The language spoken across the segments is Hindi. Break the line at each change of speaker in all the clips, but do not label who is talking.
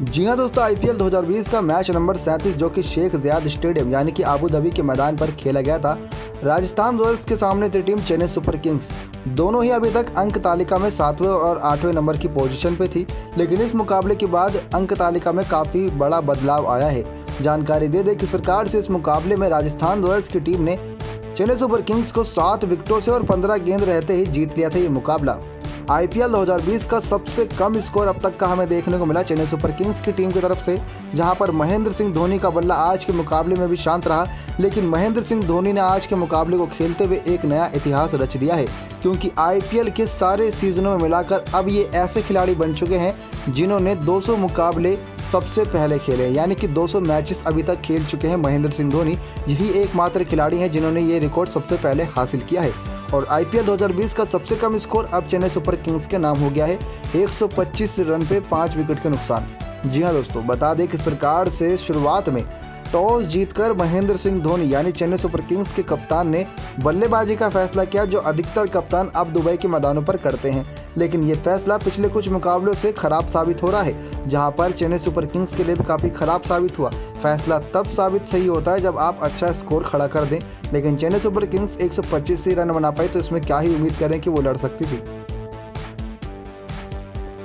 जी हां दोस्तों, आईपीएल 2020 का मैच नंबर 37 जो कि शेख ज़ायद स्टेडियम यानी कि आबू धाबी के मैदान पर खेला गया था। राजस्थान रॉयल्स के सामने थी टीम चेन्नई सुपर किंग्स। दोनों ही अभी तक अंक तालिका में 7वें और 8वें नंबर की पोजीशन पे थी, लेकिन इस मुकाबले के बाद अंक तालिका में काफ़ी बड़ा बदलाव आया है। जानकारी दे दें किस प्रकार से इस मुकाबले में राजस्थान रॉयल्स की टीम ने चेन्नई सुपर किंग्स को 7 विकेटों से और 15 गेंद रहते ही जीत लिया था ये मुकाबला। आईपीएल 2020 का सबसे कम स्कोर अब तक का हमें देखने को मिला चेन्नई सुपर किंग्स की टीम की तरफ से, जहां पर महेंद्र सिंह धोनी का बल्ला आज के मुकाबले में भी शांत रहा। लेकिन महेंद्र सिंह धोनी ने आज के मुकाबले को खेलते हुए एक नया इतिहास रच दिया है, क्योंकि आईपीएल के सारे सीजनों में मिलाकर अब ये ऐसे खिलाड़ी बन चुके हैं जिन्होंने 200 मुकाबले सबसे पहले खेले, यानी कि 200 मैचेस अभी तक खेल चुके हैं महेंद्र सिंह धोनी। यही एकमात्र खिलाड़ी हैं जिन्होंने ये रिकॉर्ड सबसे पहले हासिल किया है। और आईपीएल 2020 का सबसे कम स्कोर अब चेन्नई सुपर किंग्स के नाम हो गया है, 125 रन पे 5 विकेट के नुकसान। जी हां दोस्तों, बता दें किस प्रकार से शुरुआत में टॉस जीतकर महेंद्र सिंह धोनी यानी चेन्नई सुपर किंग्स के कप्तान ने बल्लेबाजी का फैसला किया, जो अधिकतर कप्तान अब दुबई के मैदानों पर करते हैं। लेकिन ये फैसला पिछले कुछ मुकाबलों से खराब साबित हो रहा है, जहां पर चेन्नई सुपर किंग्स के लिए भी काफ़ी खराब साबित हुआ। फैसला तब साबित सही होता है जब आप अच्छा स्कोर खड़ा कर दें, लेकिन चेन्नई सुपर किंग्स 125 ही रन बना पाई, तो इसमें क्या ही उम्मीद करें कि वो लड़ सकती थी।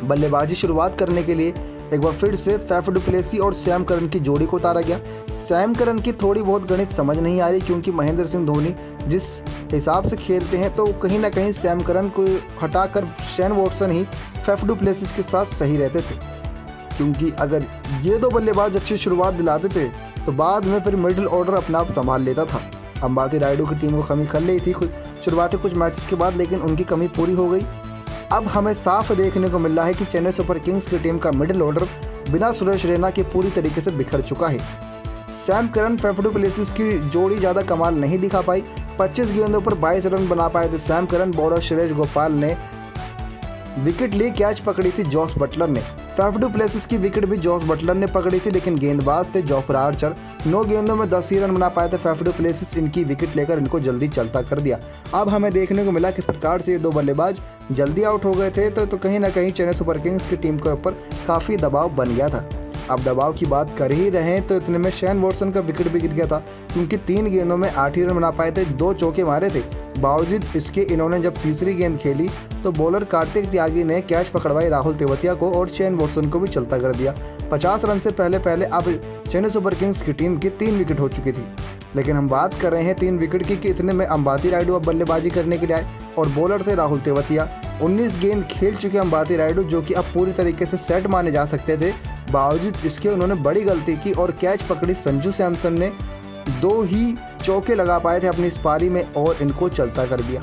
बल्लेबाजी शुरुआत करने के लिए एक बार फिर से फैफ डु प्लेसी और सैम करन की जोड़ी को उतारा गया। सैम करन की थोड़ी बहुत गणित समझ नहीं आ रही, क्योंकि महेंद्र सिंह धोनी जिस हिसाब से खेलते हैं तो कहीं ना कहीं सैम करन को हटाकर शेन वॉटसन ही फैफ डु प्लेसी के साथ सही रहते थे, क्योंकि अगर ये दो बल्लेबाज अच्छी शुरुआत दिलाते थे तो बाद में फिर मिडिल ऑर्डर अपना आप संभाल लेता था। अंबाती रायडू की टीम को कमी कर ली थी शुरुआती कुछ मैचेस के बाद, लेकिन उनकी कमी पूरी हो गई। अब हमें साफ देखने को मिल रहा है कि चेन्नई सुपर किंग्स की टीम का मिडिल ऑर्डर बिना सुरेश रैना के पूरी तरीके से बिखर चुका है। Sam Curran Faf du Plessis की जोड़ी ज़्यादा कमाल नहीं दिखा पाई। 25 गेंदों पर 22 रन बना पाए थे Sam Curran. Bowler Suresh Gopal ने विकेट ली, कैच पकड़ी थी जॉस बटलर ने। फैफ डु प्लेसी की विकेट भी जॉस बटलर ने पकड़ी थी, लेकिन गेंदबाज थे जोफ्रा आर्चर। 9 गेंदों में 10 ही रन बना पाए थे फैफ डु प्लेसी। इनकी विकेट लेकर इनको जल्दी चलता कर दिया। अब हमें देखने को मिला किस प्रकार से ये दो बल्लेबाज जल्दी आउट हो गए थे, तो कहीं ना कहीं चेन्नई सुपर किंग्स की टीम के ऊपर काफ़ी दबाव बन गया था। अब दबाव की बात कर ही रहे हैं तो इतने में शेन वॉटसन का विकेट भी गिर गया था, क्योंकि 3 गेंदों में 8 ही रन बना पाए थे, 2 चौके मारे थे। बावजूद इसके इन्होंने जब तीसरी गेंद खेली तो बॉलर कार्तिक त्यागी ने कैच पकड़वाई राहुल तेवतिया को और शेन वॉटसन को भी चलता कर दिया। 50 रन से पहले अब चेन्नई सुपर किंग्स की टीम की 3 विकेट हो चुकी थी। लेकिन हम बात कर रहे हैं 3 विकेट की कि इतने में अंबाती रायडू अब बल्लेबाजी करने के लिए आए और बॉलर थे राहुल तेवतिया। 19 गेंद खेल चुके अंबाती रायडू, जो कि अब पूरी तरीके से सेट माने जा सकते थे। बावजूद इसके उन्होंने बड़ी गलती की और कैच पकड़ी संजू सैमसन ने। 2 ही चौके लगा पाए थे अपनी इस पारी में और इनको चलता कर दिया।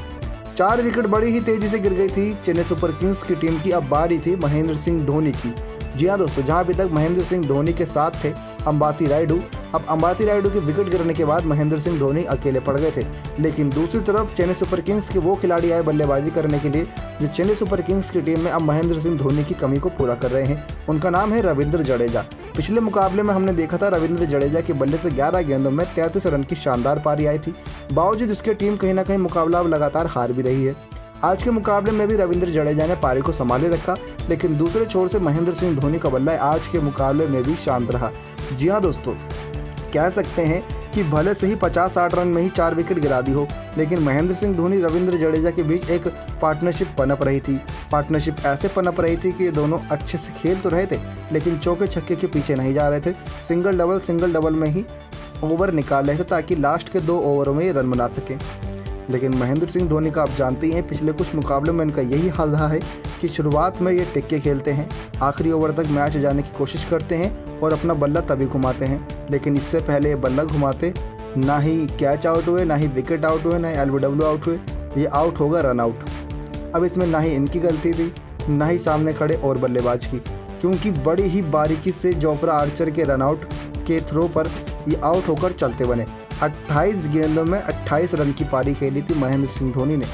4 विकेट बड़ी ही तेजी से गिर गई थी चेन्नई सुपर किंग्स की टीम की। अब बारी थी महेंद्र सिंह धोनी की। जी हाँ दोस्तों, जहाँ अभी तक महेंद्र सिंह धोनी के साथ थे अंबाती रायडू, अब अंबाती रायडू के विकेट गिरने के बाद महेंद्र सिंह धोनी अकेले पड़ गए थे। लेकिन दूसरी तरफ चेन्नई सुपर किंग्स के वो खिलाड़ी आए बल्लेबाजी करने के लिए जो चेन्नई सुपर किंग्स की टीम में अब महेंद्र सिंह धोनी की कमी को पूरा कर रहे हैं। उनका नाम है रविंद्र जडेजा। पिछले मुकाबले में हमने देखा था रविंद्र जडेजा के बल्ले से 11 गेंदों में 33 रन की शानदार पारी आई थी। बावजूद इसके टीम कहीं ना कहीं मुकाबला अब लगातार हार भी रही है। आज के मुकाबले में भी रविंद्र जडेजा ने पारी को संभाले रखा, लेकिन दूसरे छोर से महेंद्र सिंह धोनी का बल्ला आज के मुकाबले में भी शांत रहा। जी हाँ दोस्तों, कह सकते हैं कि भले से ही 50-60 रन में ही 4 विकेट गिरा दी हो, लेकिन महेंद्र सिंह धोनी रविंद्र जडेजा के बीच एक पार्टनरशिप पनप रही थी। पार्टनरशिप ऐसे पनप रही थी कि ये दोनों अच्छे से खेल तो रहे थे, लेकिन चौके छक्के के पीछे नहीं जा रहे थे। सिंगल डबल में ही ओवर निकाल रहे थे ताकि लास्ट के 2 ओवरों में ये रन बना सकें। लेकिन महेंद्र सिंह धोनी का आप जानते हैं पिछले कुछ मुकाबलों में इनका यही हाल रहा है कि शुरुआत में ये टिक्के खेलते हैं, आखिरी ओवर तक मैच जाने की कोशिश करते हैं और अपना बल्ला तभी घुमाते हैं, लेकिन इससे पहले ये बल्ला घुमाते ना ही कैच आउट हुए, ना ही विकेट आउट हुए, ना ही LBW आउट हुए। ये आउट होगा रन आउट। अब इसमें ना ही इनकी गलती थी, ना ही सामने खड़े और बल्लेबाज की, क्योंकि बड़ी ही बारीकी से जोफ्रा आर्चर के रन आउट के थ्रो पर ये आउट होकर चलते बने। 28 गेंदों में 28 रन की पारी खेली थी महेंद्र सिंह धोनी ने।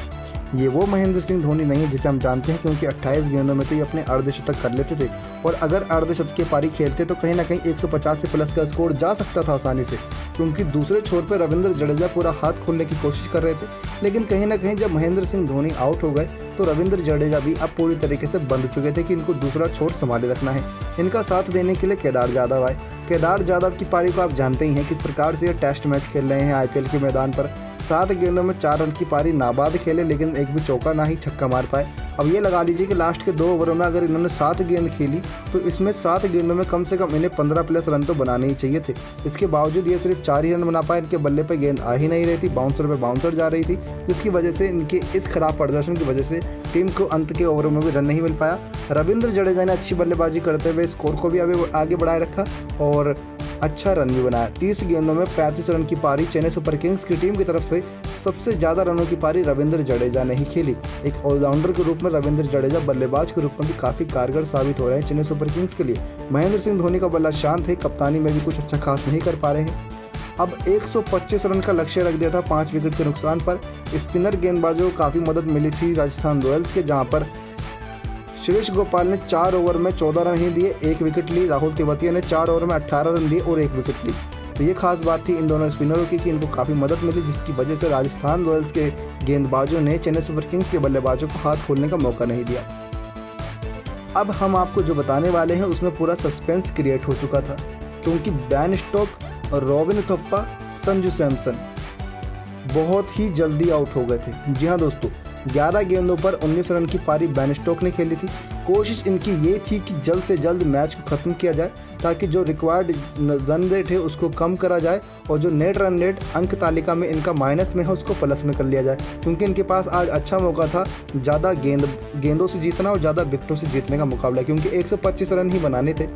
ये वो महेंद्र सिंह धोनी नहीं है जिसे हम जानते हैं, क्योंकि 28 गेंदों में तो ये अपने अर्धशतक कर लेते थे और अगर अर्धशतकीय पारी खेलते तो कहीं ना कहीं 150 से प्लस का स्कोर जा सकता था आसानी से, क्योंकि दूसरे छोर पर रविंद्र जडेजा पूरा हाथ खोलने की कोशिश कर रहे थे। लेकिन कहीं ना कहीं जब महेंद्र सिंह धोनी आउट हो गए तो रविंद्र जडेजा भी अब पूरी तरीके से बंध चुके थे कि इनको दूसरा छोर संभाले रखना है। इनका साथ देने के लिए केदार जाधव आए। केदार जाधव की पारी को आप जानते ही हैं किस प्रकार से ये टेस्ट मैच खेल रहे हैं आईपीएल के मैदान पर। 7 गेंदों में 4 रन की पारी नाबाद खेले, लेकिन एक भी चौका ना ही छक्का मार पाए। अब ये लगा लीजिए कि लास्ट के 2 ओवरों में अगर इन्होंने 7 गेंद खेली तो इसमें 7 गेंदों में कम से कम इन्हें 15 प्लस रन तो बनाने ही चाहिए थे। इसके बावजूद ये सिर्फ 4 ही रन बना पाए। इनके बल्ले पे गेंद आ ही नहीं रही थी, बाउंसर पे बाउंसर जा रही थी, जिसकी वजह से इनके इस खराब प्रदर्शन की वजह से टीम को अंत के ओवरों में भी रन नहीं मिल पाया। रविंद्र जडेजा ने अच्छी बल्लेबाजी करते हुए स्कोर को भी आगे बढ़ाए रखा और अच्छा रन भी बनाया। 30 गेंदों में 35 रन की पारी चेन्नई सुपर किंग्स की टीम की तरफ से सबसे ज़्यादा रनों की पारी रविंद्र जडेजा ने ही खेली। एक ऑलराउंडर के रूप में रविंद्र जडेजा बल्लेबाज के रूप में भी काफ़ी कारगर साबित हो रहे हैं चेन्नई सुपर किंग्स के लिए। महेंद्र सिंह धोनी का बल्ला शांत है, कप्तानी में भी कुछ अच्छा खास नहीं कर पा रहे हैं। अब 125 रन का लक्ष्य रख दिया था 5 विकेट के नुकसान पर। स्पिनर गेंदबाजों को काफ़ी मदद मिली थी राजस्थान रॉयल्स के, जहाँ पर सुरेश गोपाल ने 4 ओवर में 14 रन ही दिए, 1 विकेट ली। राहुल तेवतिया ने 4 ओवर में 18 रन दिए और 1 विकेट ली। तो ये खास बात थी इन दोनों स्पिनरों की कि इनको काफ़ी मदद मिली, जिसकी वजह से राजस्थान रॉयल्स के गेंदबाजों ने चेन्नई सुपर किंग्स के बल्लेबाजों को हाथ खोलने का मौका नहीं दिया। अब हम आपको जो बताने वाले हैं उसमें पूरा सस्पेंस क्रिएट हो चुका था, क्योंकि बेन स्टोक और रॉबिन थप्पा, संजू सैमसन बहुत ही जल्दी आउट हो गए थे। जी हाँ दोस्तों, 11 गेंदों पर 19 रन की पारी बेन स्टोक ने खेली थी। कोशिश इनकी ये थी कि जल्द से जल्द मैच को ख़त्म किया जाए ताकि जो रिक्वायर्ड रन रेट है उसको कम करा जाए और जो नेट रन रेट अंक तालिका में इनका माइनस में है उसको प्लस में कर लिया जाए, क्योंकि इनके पास आज अच्छा मौका था ज़्यादा गेंदों से जीतना और ज़्यादा विकेटों से जीतने का मुकाबला, क्योंकि 125 रन ही बनाने थे।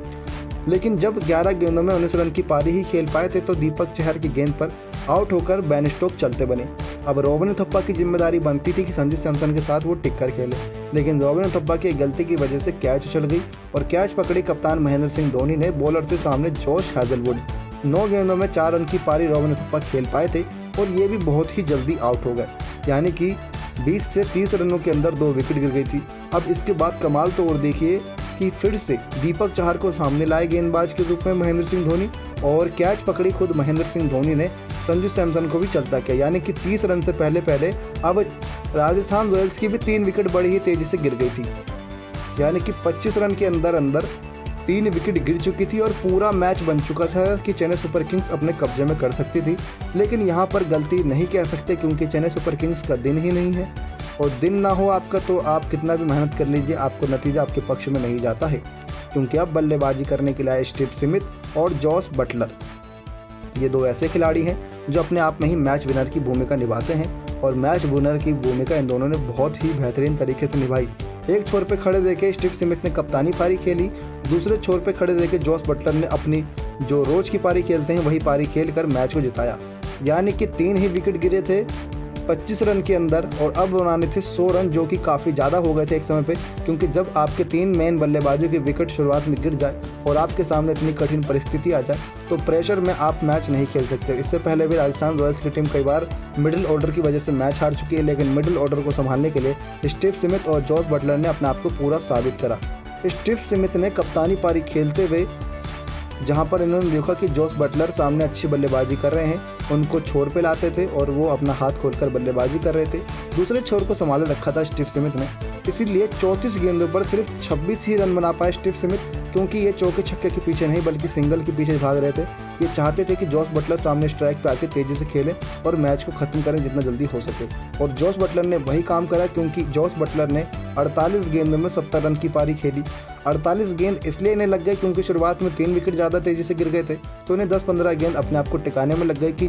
लेकिन जब 11 गेंदों में 19 रन की पारी ही खेल पाए थे तो दीपक चहर की गेंद पर आउट होकर बेन स्टोक चलते बने। अब रॉबिन थप्पा की जिम्मेदारी बनती थी कि संजू सैमसन के साथ वो टिक कर खेले, लेकिन रॉबिन थप्पा की गलती की वजह से कैच उछल गई और कैच पकड़ी कप्तान महेंद्र सिंह धोनी ने बॉलर के सामने जॉश हैजलवुड। 9 गेंदों में 4 रन की पारी रॉबिन थप्पा खेल पाए थे और ये भी बहुत ही जल्दी आउट हो गए, यानी कि 20 से 30 रनों के अंदर 2 विकेट गिर गई थी। अब इसके बाद कमाल तो और देखिए कि फिर से दीपक चहर को सामने लाए गेंदबाज के रूप में महेंद्र सिंह धोनी और कैच पकड़ी खुद महेंद्र सिंह धोनी ने संजू सैमसन को भी चलता किया, यानी कि 30 रन से पहले अब राजस्थान रॉयल्स की भी 3 विकेट बड़ी ही तेजी से गिर गई थी, यानी कि 25 रन के अंदर 3 विकेट गिर चुकी थी और पूरा मैच बन चुका था कि चेन्नई सुपर किंग्स अपने कब्जे में कर सकती थी। लेकिन यहाँ पर गलती नहीं कह सकते, क्योंकि चेन्नई सुपर किंग्स का दिन ही नहीं है और दिन ना हो आपका तो आप कितना भी मेहनत कर लीजिए आपको नतीजा आपके पक्ष में नहीं जाता है, क्योंकि अब बल्लेबाजी करने के लिए आए स्टीव स्मिथ और जॉस बटलर। ये 2 ऐसे खिलाड़ी हैं जो अपने आप में ही मैच विनर की भूमिका निभाते हैं और मैच विनर की भूमिका इन दोनों ने बहुत ही बेहतरीन तरीके से निभाई। एक छोर पे खड़े रह के स्टीव स्मिथ ने कप्तानी पारी खेली, दूसरे छोर पे खड़े रह के जॉस बटलर ने अपनी जो रोज की पारी खेलते हैं वही पारी खेल कर मैच को जिताया, यानी कि 3 ही विकेट गिरे थे 25 रन के अंदर और अब बनाने थे 100 रन, जो कि काफ़ी ज़्यादा हो गए थे एक समय पे, क्योंकि जब आपके 3 मेन बल्लेबाजों के विकेट शुरुआत में गिर जाए और आपके सामने इतनी कठिन परिस्थिति आ जाए तो प्रेशर में आप मैच नहीं खेल सकते। इससे पहले भी राजस्थान रॉयल्स की टीम कई बार मिडिल ऑर्डर की वजह से मैच हार चुकी है, लेकिन मिडिल ऑर्डर को संभालने के लिए स्टीव स्मिथ और जॉस बटलर ने अपने आप को पूरा साबित करा। स्टीव स्मिथ ने कप्तानी पारी खेलते हुए जहां पर इन्होंने देखा कि जॉस बटलर सामने अच्छी बल्लेबाजी कर रहे हैं, उनको छोर पे लाते थे और वो अपना हाथ खोलकर बल्लेबाजी कर रहे थे। दूसरे छोर को संभाले रखा था स्टीव स्मिथ ने, इसीलिए 34 गेंदों पर सिर्फ 26 ही रन बना पाए स्टीव स्मिथ, क्योंकि ये चौके छक्के के पीछे नहीं बल्कि सिंगल के पीछे भाग रहे थे। ये चाहते थे कि जॉस बटलर सामने स्ट्राइक पे आके तेजी से खेलें और मैच को खत्म करें जितना जल्दी हो सके, और जॉस बटलर ने वही काम करा, क्योंकि जॉस बटलर ने 48 गेंदों में 70 रन की पारी खेली। 48 गेंद इसलिए इन्हें लग गए क्योंकि शुरुआत में 3 विकेट ज़्यादा तेजी से गिर गए थे, तो इन्हें 10-15 गेंद अपने आप को टिकाने में लग गए कि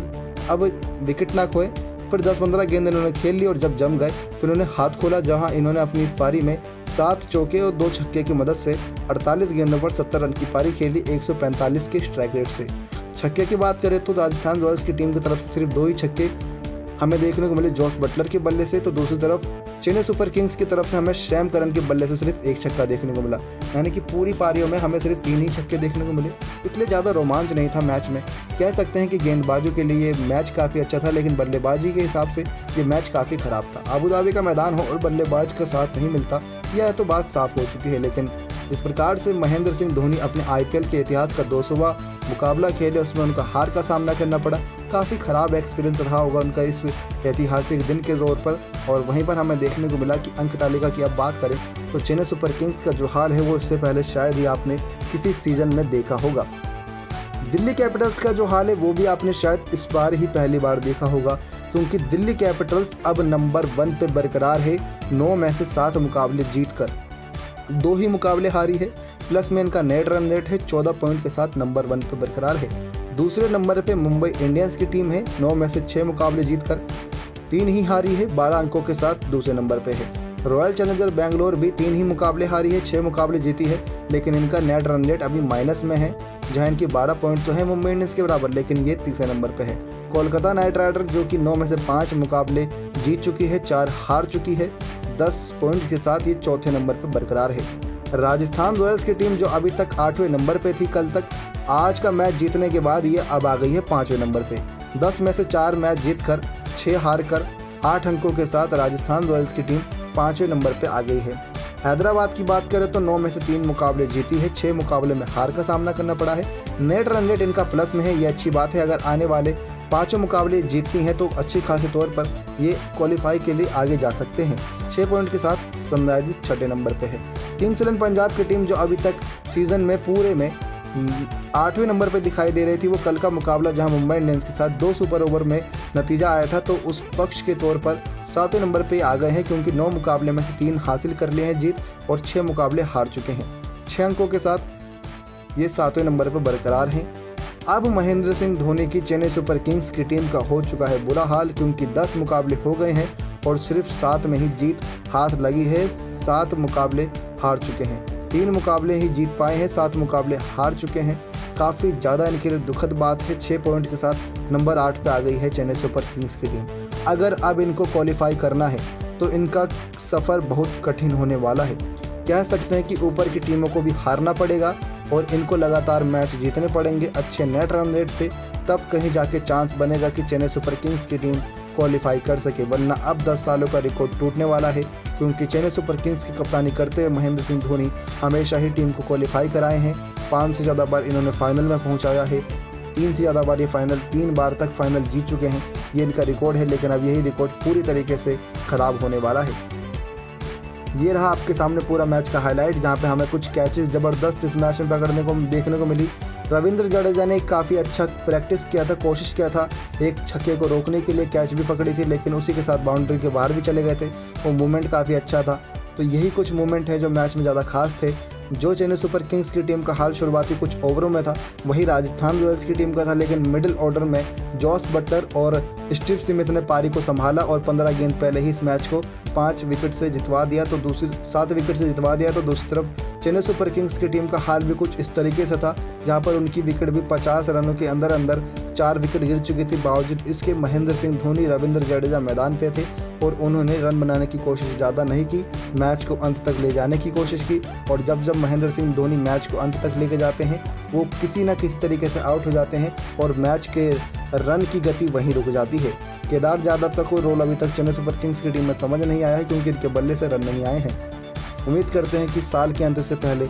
अब विकेट ना खोए। फिर 10-15 गेंद इन्होंने खेल ली और जब जम गए तो इन्होंने हाथ खोला, जहां इन्होंने अपनी इस पारी में 7 चौके और 2 छक्के की मदद से 48 गेंदों पर 70 रन की पारी खेली 145 के स्ट्राइक रेट से। छक्के की बात करें तो राजस्थान रॉयल्स की टीम की तरफ से सिर्फ 2 ही छक्के हमें देखने को मिले जॉस बटलर के बल्ले से, तो दूसरी तरफ चेन्नई सुपर किंग्स की तरफ से हमें सैम करन के बल्ले से सिर्फ एक छक्का देखने को मिला, यानी कि पूरी पारियों में हमें सिर्फ 3 ही छक्के देखने को मिले, इसलिए ज़्यादा रोमांच नहीं था मैच में। कह सकते हैं कि गेंदबाजों के लिए मैच काफ़ी अच्छा था, लेकिन बल्लेबाजी के हिसाब से ये मैच काफ़ी ख़राब था। अबू धाबी का मैदान हो और बल्लेबाज का साथ नहीं मिलता, यह तो बात साफ हो चुकी है। लेकिन इस प्रकार से महेंद्र सिंह धोनी अपने IPL के इतिहास का 200वां मुकाबला खेले, उसमें उनका हार का सामना करना पड़ा। काफ़ी ख़राब एक्सपीरियंस रहा होगा उनका इस ऐतिहासिक दिन के तौर पर। और वहीं पर हमें देखने को मिला कि अंक तालिका की अब बात करें तो चेन्नई सुपर किंग्स का जो हाल है वो इससे पहले शायद ही आपने किसी सीज़न में देखा होगा। दिल्ली कैपिटल्स का जो हाल है वो भी आपने शायद इस बार ही पहली बार देखा होगा, क्योंकि दिल्ली कैपिटल्स अब नंबर 1 पे बरकरार है 9 में से 7 मुकाबले जीतकर। 2 ही मुकाबले हारी है, प्लस में इनका नेट रन रेट है 14 पॉइंट के साथ नंबर 1 पे बरकरार है। दूसरे नंबर पे मुंबई इंडियंस की टीम है, 9 में से 6 मुकाबले जीतकर 3 ही हारी है, 12 अंकों के साथ दूसरे नंबर पे है। रॉयल चैलेंजर बैंगलोर भी 3 ही मुकाबले हारी है, 6 मुकाबले जीती है, लेकिन इनका नेट रन रेट अभी माइनस में है, जहां इनकी 12 पॉइंट तो है मुंबई इंडियंस के बराबर, लेकिन ये तीसरे नंबर पे है। कोलकाता नाइट राइडर जो कि 9 में से 5 मुकाबले जीत चुकी है, 4 हार चुकी है, 10 पॉइंट के साथ ये चौथे नंबर पर बरकरार है। राजस्थान रॉयल्स की टीम जो अभी तक 8वें नंबर पे थी कल तक, आज का मैच जीतने के बाद ये अब आ गई है 5वें नंबर पे। 10 में से 4 मैच जीतकर 6 हार कर 8 अंकों के साथ राजस्थान रॉयल्स की टीम 5वें नंबर पे आ गई है। हैदराबाद की बात करें तो 9 में से 3 मुकाबले जीती है, 6 मुकाबले में हार का सामना करना पड़ा है। नेट रन रेट इनका प्लस में है, ये अच्छी बात है। अगर आने वाले 5 मुकाबले जीतती हैं तो अच्छी खासी तौर पर ये क्वालिफाई के लिए आगे जा सकते हैं। 6 पॉइंट के साथ सनराइजर्स 6ठे नंबर पे है। किंग्स इलेवन पंजाब की टीम जो अभी तक सीजन में पूरे में 8वें नंबर पे दिखाई दे रही थी, वो कल का मुकाबला जहां मुंबई इंडियंस के साथ 2 सुपर ओवर में नतीजा आया था, तो उस पक्ष के तौर पर 7वें नंबर पे आ गए हैं, क्योंकि 9 मुकाबले में से 3 हासिल कर लिए हैं जीत और 6 मुकाबले हार चुके हैं। 6 अंकों के साथ ये 7वें नंबर पर बरकरार हैं। अब महेंद्र सिंह धोनी की चेन्नई सुपर किंग्स की टीम का हो चुका है बुरा हाल, क्योंकि 10 मुकाबले हो गए हैं और सिर्फ 7 में ही जीत हाथ लगी है। 7 मुकाबले हार चुके हैं, 3 मुकाबले ही जीत पाए हैं, 7 मुकाबले हार चुके हैं। काफ़ी ज़्यादा इनके लिए दुखद बात है। 6 पॉइंट के साथ नंबर 8 पे आ गई है चेन्नई सुपर किंग्स की टीम। अगर अब इनको क्वालिफाई करना है तो इनका सफ़र बहुत कठिन होने वाला है। कह सकते हैं कि ऊपर की टीमों को भी हारना पड़ेगा और इनको लगातार मैच जीतने पड़ेंगे अच्छे नेट रन रेट पे, तब कहीं जाके चांस बनेगा कि चेन्नई सुपर किंग्स की टीम क्वालिफाई कर सके। वरना अब 10 सालों का रिकॉर्ड टूटने वाला है, क्योंकि चेन्नई सुपर किंग्स की कप्तानी करते हुए महेंद्र सिंह धोनी हमेशा ही टीम को क्वालिफाई कराए हैं। 5 से ज़्यादा बार इन्होंने फाइनल में पहुंचाया है, 3 से ज़्यादा बार ये फाइनल 3 बार तक फाइनल जीत चुके हैं। ये इनका रिकॉर्ड है, लेकिन अब यही रिकॉर्ड पूरी तरीके से ख़राब होने वाला है। ये रहा आपके सामने पूरा मैच का हाईलाइट, जहाँ पे हमें कुछ कैचेस ज़बरदस्त इस मैच में पकड़ने को देखने को मिली। रविंद्र जडेजा ने काफ़ी अच्छा प्रैक्टिस किया था, कोशिश किया था एक छक्के को रोकने के लिए, कैच भी पकड़ी थी, लेकिन उसी के साथ बाउंड्री के बाहर भी चले गए थे। वो मूवमेंट काफ़ी अच्छा था। तो यही कुछ मूवमेंट है जो मैच में ज़्यादा खास थे। जो चेन्नई सुपर किंग्स की टीम का हाल शुरुआती कुछ ओवरों में था, वही राजस्थान रॉयल्स की टीम का था, लेकिन मिडिल ऑर्डर में जॉस बटलर और स्टीव स्मिथ ने पारी को संभाला और 15 गेंद पहले ही इस मैच को 5 विकेट से जितवा दिया, तो 7 विकेट से जितवा दिया। तो दूसरी तरफ चेन्नई सुपर किंग्स की टीम का हाल भी कुछ इस तरीके से था, जहां पर उनकी विकेट भी 50 रनों के अंदर अंदर 4 विकेट गिर चुकी थी। बावजूद इसके महेंद्र सिंह धोनी, रविंद्र जडेजा मैदान पे थे और उन्होंने रन बनाने की कोशिश ज़्यादा नहीं की, मैच को अंत तक ले जाने की कोशिश की। और जब महेंद्र सिंह धोनी मैच को अंत तक लेके जाते हैं, वो किसी न किसी तरीके से आउट हो जाते हैं और मैच के रन की गति वहीं रुक जाती है। केदार जाधव का कोई रोल अभी तक चेन्नई सुपर किंग्स की टीम में समझ नहीं आया है, क्योंकि इनके बल्ले से रन नहीं आए हैं। उम्मीद करते हैं कि साल के अंत से पहले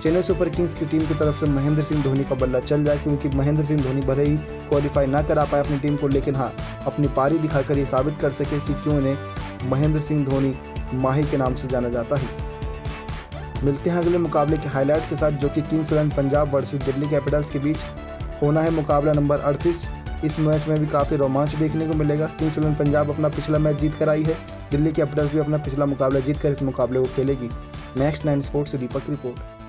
चेन्नई सुपर किंग्स की टीम की तरफ से महेंद्र सिंह धोनी का बल्ला चल जाए, क्योंकि महेंद्र सिंह धोनी भले ही क्वालिफाई ना करा पाए अपनी टीम को, लेकिन हाँ अपनी पारी दिखाकर ये साबित कर सके कि क्यों इन्हें महेंद्र सिंह धोनी माही के नाम से जाना जाता है। मिलते हैं अगले मुकाबले के हाईलाइट के साथ, जो कि Kings eleven Punjab versus Delhi Capitals के बीच होना है मुकाबला नंबर 38। इस मैच में भी काफ़ी रोमांच देखने को मिलेगा। किंग्स इलेवन पंजाब अपना पिछला मैच जीत कर आई है, दिल्ली कैपिटल्स भी अपना पिछला मुकाबला जीत कर इस मुकाबले को खेलेगी। नेक्स्ट 9 स्पोर्ट्स से दीपक रिपोर्ट।